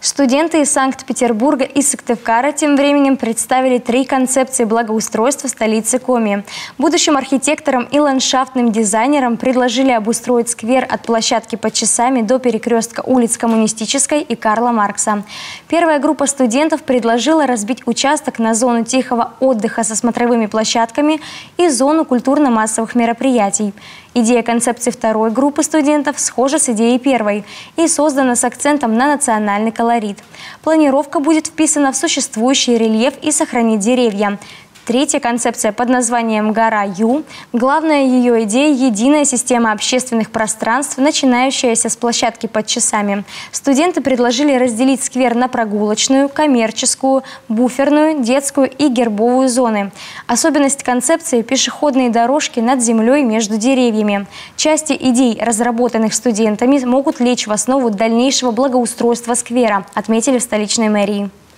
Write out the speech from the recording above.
Студенты из Санкт-Петербурга и Сыктывкара тем временем представили 3 концепции благоустройства столицы Коми. Будущим архитекторам и ландшафтным дизайнерам предложили обустроить сквер от площадки под Часами до перекрестка улиц Коммунистической и Карла Маркса. Первая группа студентов предложила разбить участок на зону тихого отдыха со смотровыми площадками и зону культурно-массовых мероприятий. Идея концепции второй группы студентов схожа с идеей первой и создана с акцентом на национальный колорит. Планировка будет вписана в существующий рельеф и сохранит деревья. Третья концепция под названием «Гора Ю». Главная ее идея – единая система общественных пространств, начинающаяся с площадки под Часами. Студенты предложили разделить сквер на прогулочную, коммерческую, буферную, детскую и гербовую зоны. Особенность концепции – пешеходные дорожки над землей между деревьями. Части идей, разработанных студентами, могут лечь в основу дальнейшего благоустройства сквера, отметили в столичной мэрии.